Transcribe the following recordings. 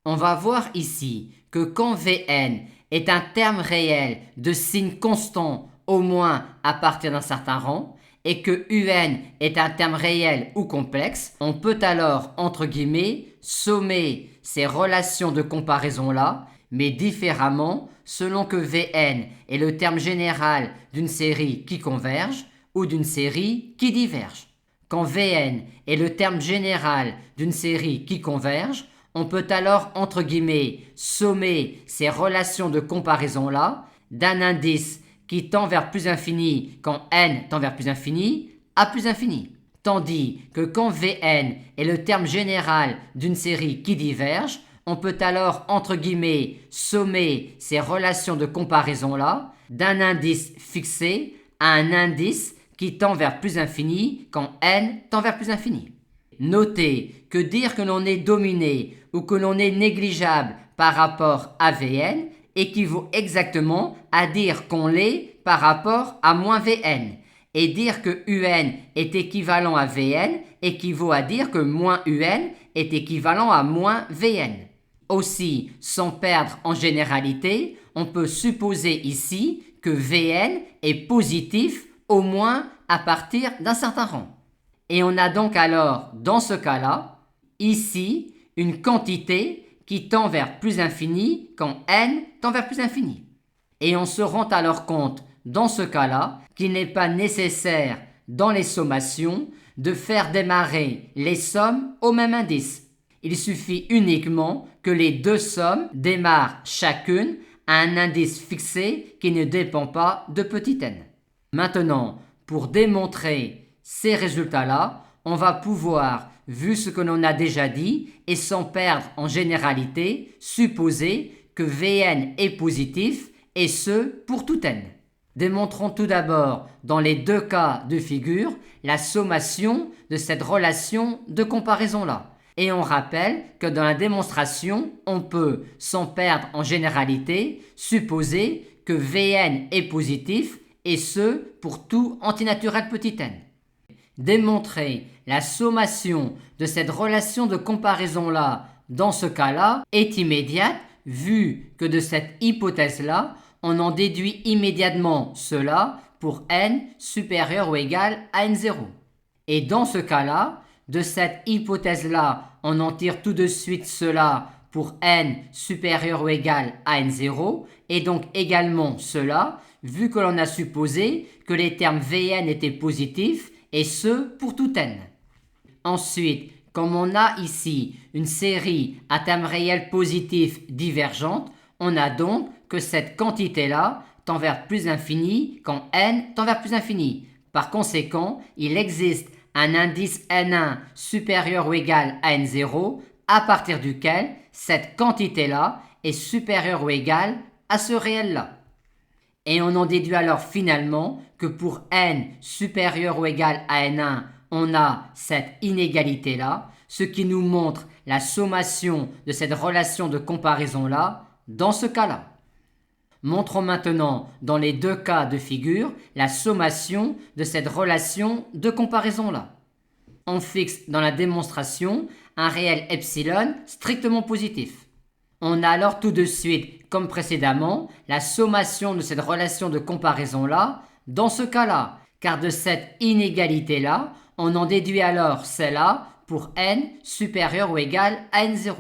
On va voir ici que quand Vn est un terme réel de signe constant au moins à partir d'un certain rang, et que Un est un terme réel ou complexe, on peut alors, entre guillemets, sommer ces relations de comparaison-là, mais différemment selon que Vn est le terme général d'une série qui converge ou d'une série qui diverge. Quand Vn est le terme général d'une série qui converge, on peut alors, entre guillemets, sommer ces relations de comparaison-là d'un indice qui tend vers plus infini quand n tend vers plus infini à plus infini. Tandis que quand Vn est le terme général d'une série qui diverge, on peut alors, entre guillemets, sommer ces relations de comparaison-là d'un indice fixé à un indice qui tend vers plus infini quand n tend vers plus infini. Notez que dire que l'on est dominé ou que l'on est négligeable par rapport à Vn équivaut exactement à dire qu'on l'est par rapport à moins Vn. Et dire que Un est équivalent à Vn équivaut à dire que moins Un est équivalent à moins Vn. Aussi, sans perdre en généralité, on peut supposer ici que Vn est positif au moins à partir d'un certain rang. Et on a donc alors, dans ce cas-là, ici, une quantité qui tend vers plus infini quand n tend vers plus infini. Et on se rend alors compte, dans ce cas-là, qu'il n'est pas nécessaire, dans les sommations, de faire démarrer les sommes au même indice. Il suffit uniquement que les deux sommes démarrent chacune à un indice fixé qui ne dépend pas de petit n. Maintenant, pour démontrer ces résultats-là, on va pouvoir, vu ce que l'on a déjà dit, et sans perdre en généralité, supposer que Vn est positif, et ce, pour tout n. Démontrons tout d'abord, dans les deux cas de figure, la sommation de cette relation de comparaison-là. Et on rappelle que dans la démonstration, on peut, sans perdre en généralité, supposer que Vn est positif, et ce, pour tout antinaturel petit n. Démontrer la sommation de cette relation de comparaison-là, dans ce cas-là, est immédiate, vu que de cette hypothèse-là, on en déduit immédiatement cela pour n supérieur ou égal à n0. Et dans ce cas-là, de cette hypothèse-là, on en tire tout de suite cela pour n supérieur ou égal à n0, et donc également cela, vu que l'on a supposé que les termes Vn étaient positifs, et ce pour tout n. Ensuite, comme on a ici une série à termes réels positifs divergente, on a donc que cette quantité-là tend vers plus infini quand n tend vers plus infini. Par conséquent, il existe un indice n1 supérieur ou égal à n0 à partir duquel cette quantité-là est supérieure ou égale à ce réel-là. Et on en déduit alors finalement que pour n supérieur ou égal à n1, on a cette inégalité-là, ce qui nous montre la sommation de cette relation de comparaison-là dans ce cas-là. Montrons maintenant dans les deux cas de figure la sommation de cette relation de comparaison-là. On fixe dans la démonstration un réel epsilon strictement positif. On a alors tout de suite, comme précédemment, la sommation de cette relation de comparaison-là dans ce cas-là, car de cette inégalité-là, on en déduit alors celle-là pour n supérieur ou égal à n0.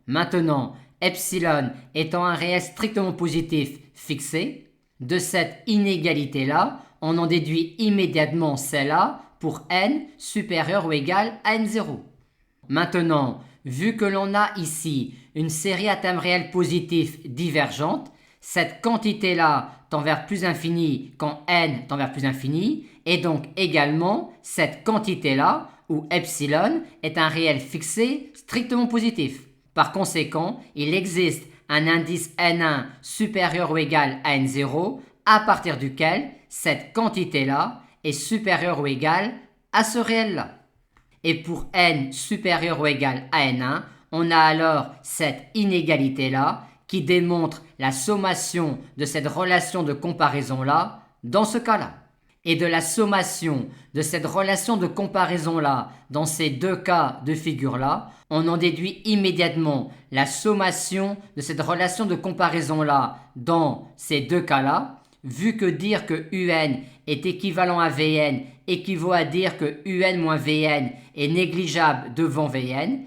Maintenant, epsilon étant un réel strictement positif fixé, de cette inégalité-là, on en déduit immédiatement celle-là pour n supérieur ou égal à n0. Maintenant, vu que l'on a ici une série à termes réels positifs divergente, cette quantité-là tend vers plus infini quand n tend vers plus infini, et donc également cette quantité-là, où epsilon est un réel fixé strictement positif. Par conséquent, il existe un indice n1 supérieur ou égal à n0 à partir duquel cette quantité-là est supérieure ou égale à ce réel-là. Et pour n supérieur ou égal à n1, on a alors cette inégalité-là qui démontre la sommation de cette relation de comparaison-là dans ce cas-là. Et de la sommation de cette relation de comparaison-là, dans ces deux cas de figure-là, on en déduit immédiatement la sommation de cette relation de comparaison-là dans ces deux cas-là, vu que dire que UN est équivalent à Vn équivaut à dire que UN moins Vn est négligeable devant Vn,